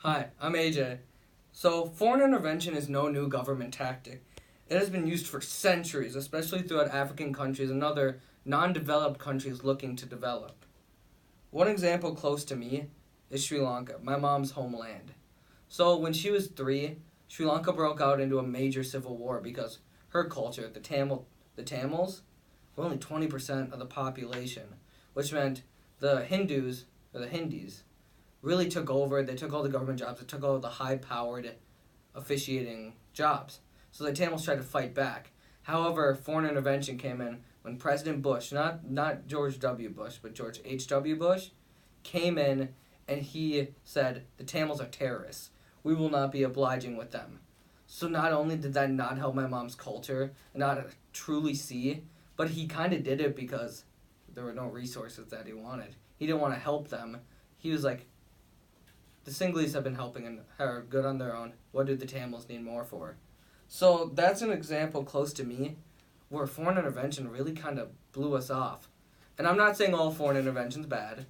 Hi, I'm AJ. So, foreign intervention is no new government tactic. It has been used for centuries, especially throughout African countries and other non developed countries looking to develop. One example close to me is Sri Lanka, my mom's homeland. So, when she was 3, Sri Lanka broke out into a major civil war because her culture, the Tamils, were only 20% of the population, which meant the Hindus, or the Hindis, really took over. They took all the government jobs. They took all the high-powered officiating jobs. So the Tamils tried to fight back. However, foreign intervention came in when President Bush, not George W. Bush, but George H.W. Bush, came in and he said, the Tamils are terrorists. We will not be obliging with them. So not only did that not help my mom's culture and not truly see, but he kind of did it because there were no resources that he wanted. He didn't want to help them. He was like, the Sinhalese have been helping and are good on their own. What do the Tamils need more for? So that's an example close to me where foreign intervention really kind of blew us off. And I'm not saying all foreign intervention's bad.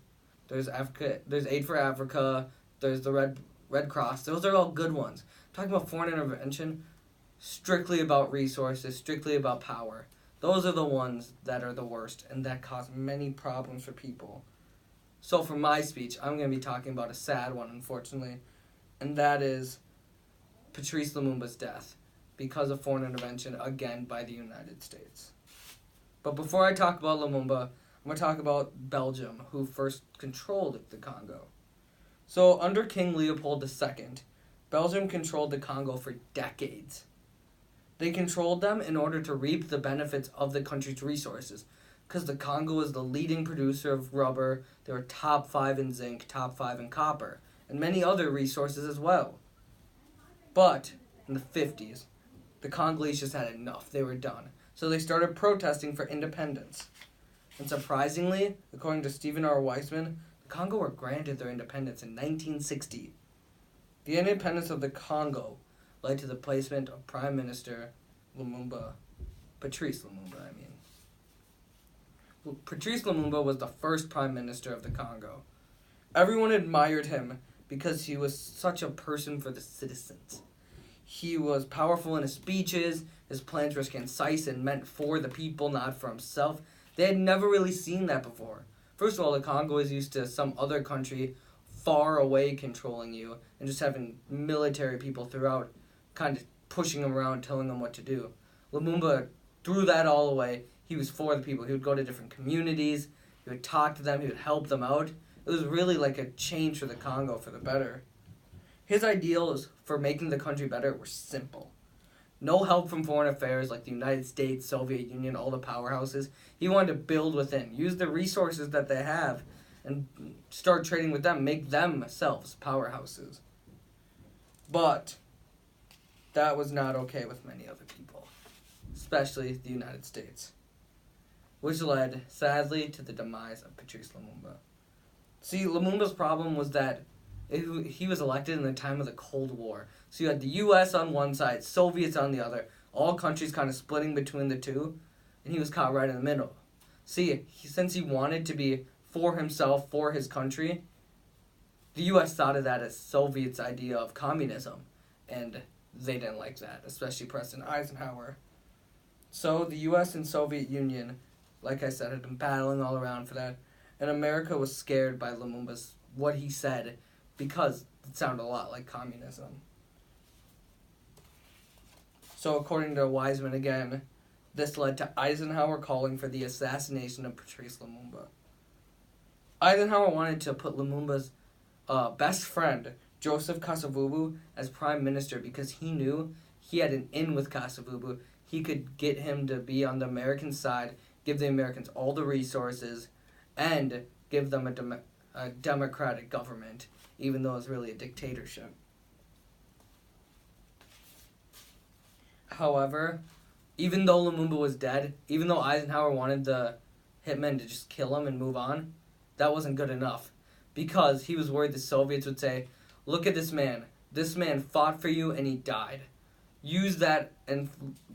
There's Africa, there's Aid for Africa, there's the Red Cross. Those are all good ones. I'm talking about foreign intervention, strictly about resources, strictly about power. Those are the ones that are the worst and that cause many problems for people. So for my speech, I'm going to be talking about a sad one, unfortunately, and that is Patrice Lumumba's death because of foreign intervention, again, by the United States. But before I talk about Lumumba, I'm going to talk about Belgium, who first controlled the Congo. So under King Leopold II, Belgium controlled the Congo for decades. They controlled them in order to reap the benefits of the country's resources, because the Congo was the leading producer of rubber. They were top 5 in zinc, top 5 in copper, and many other resources as well. But in the 50s, the Congolese just had enough. They were done. So they started protesting for independence. And surprisingly, according to Stephen R. Weissman, the Congo were granted their independence in 1960. The independence of the Congo led to the placement of Prime Minister Lumumba, Patrice Lumumba, I mean. Patrice Lumumba was the first prime minister of the Congo. Everyone admired him because he was such a person for the citizens. He was powerful in his speeches, his plans were concise and meant for the people, not for himself. They had never really seen that before. First of all, the Congo is used to some other country far away controlling you and just having military people throughout kind of pushing them around, telling them what to do. Lumumba threw that all away. He was for the people. He would go to different communities. He would talk to them. He would help them out. It was really like a change for the Congo for the better. His ideals for making the country better were simple. No help from foreign affairs like the United States, Soviet Union, all the powerhouses. He wanted to build within, use the resources that they have, and start trading with them, make themselves powerhouses. But that was not okay with many other people, especially the United States, which led, sadly, to the demise of Patrice Lumumba. See, Lumumba's problem was that he was elected in the time of the Cold War. So you had the U.S. on one side, Soviets on the other, all countries kind of splitting between the two, and he was caught right in the middle. See, since he wanted to be for himself, for his country, the U.S. thought of that as Soviets' idea of communism, and they didn't like that, especially President Eisenhower. So the U.S. and Soviet Union, like I said, had been battling all around for that, and America was scared by Lumumba's, what he said, because it sounded a lot like communism. So according to Weissman again, this led to Eisenhower calling for the assassination of Patrice Lumumba. Eisenhower wanted to put Lumumba's best friend, Joseph Kasavubu, as prime minister because he knew he had an in with Kasavubu. He could get him to be on the American side, give the Americans all the resources, and give them a democratic government, even though it's really a dictatorship. However, even though Lumumba was dead, even though Eisenhower wanted the hitmen to just kill him and move on, that wasn't good enough. Because he was worried the Soviets would say, look at this man. This man fought for you and he died. Use that and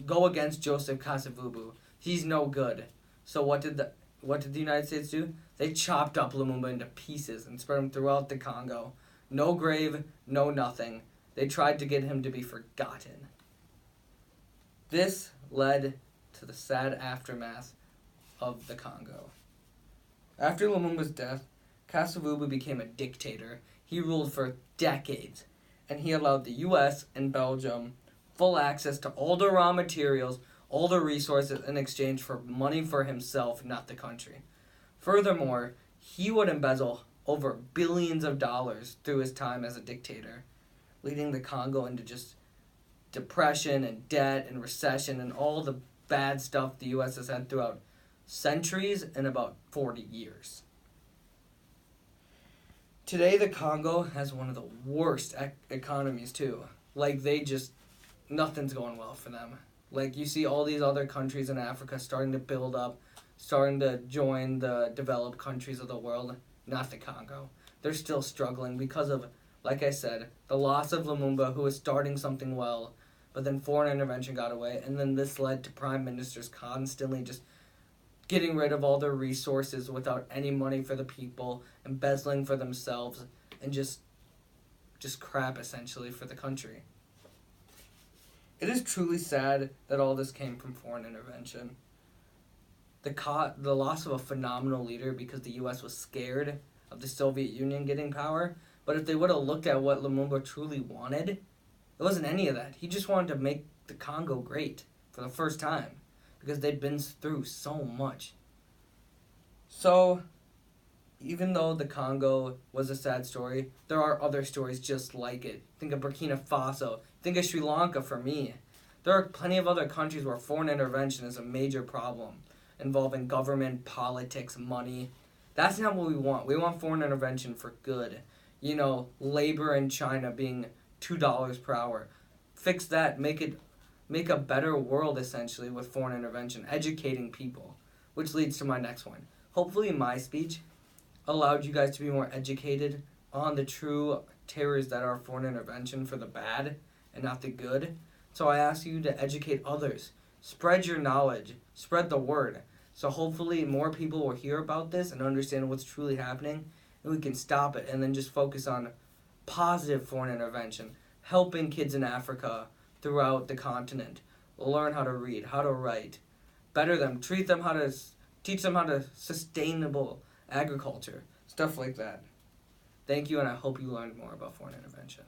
go against Joseph Kasavubu. He's no good. So what did the United States do? They chopped up Lumumba into pieces and spread him throughout the Congo. No grave, no nothing. They tried to get him to be forgotten. This led to the sad aftermath of the Congo. After Lumumba's death, Kasavubu became a dictator. He ruled for decades, and he allowed the US and Belgium full access to all the raw materials, all the resources in exchange for money for himself, not the country. Furthermore, he would embezzle over billions of dollars through his time as a dictator, leading the Congo into just depression and debt and recession and all the bad stuff the US has had throughout centuries and about 40 years. Today, the Congo has one of the worst economies, too. Like, nothing's going well for them. Like, you see all these other countries in Africa starting to build up, starting to join the developed countries of the world. Not the Congo. They're still struggling because of, like I said, the loss of Lumumba, who was starting something well, but then foreign intervention got away, and then this led to prime ministers constantly just getting rid of all their resources without any money for the people, embezzling for themselves, and just crap, essentially, for the country. It is truly sad that all this came from foreign intervention. The loss of a phenomenal leader because the U.S. was scared of the Soviet Union getting power, but if they would have looked at what Lumumba truly wanted, it wasn't any of that. He just wanted to make the Congo great for the first time, because they'd been through so much. So, even though the Congo was a sad story, there are other stories just like it. Think of Burkina Faso. Think of Sri Lanka for me. There are plenty of other countries where foreign intervention is a major problem, involving government, politics, money. That's not what we want. We want foreign intervention for good. Labor in China being $2 per hour. Fix that. Make a better world, essentially, with foreign intervention, educating people, which leads to my next one. Hopefully my speech allowed you guys to be more educated on the true terrors that are foreign intervention for the bad and not the good. So I ask you to educate others. Spread your knowledge. Spread the word. So hopefully more people will hear about this and understand what's truly happening, and we can stop it and then just focus on positive foreign intervention, helping kids in Africa throughout the continent learn how to read, how to write, better them, teach them how to sustainable agriculture, stuff like that. Thank you, and I hope you learned more about foreign intervention.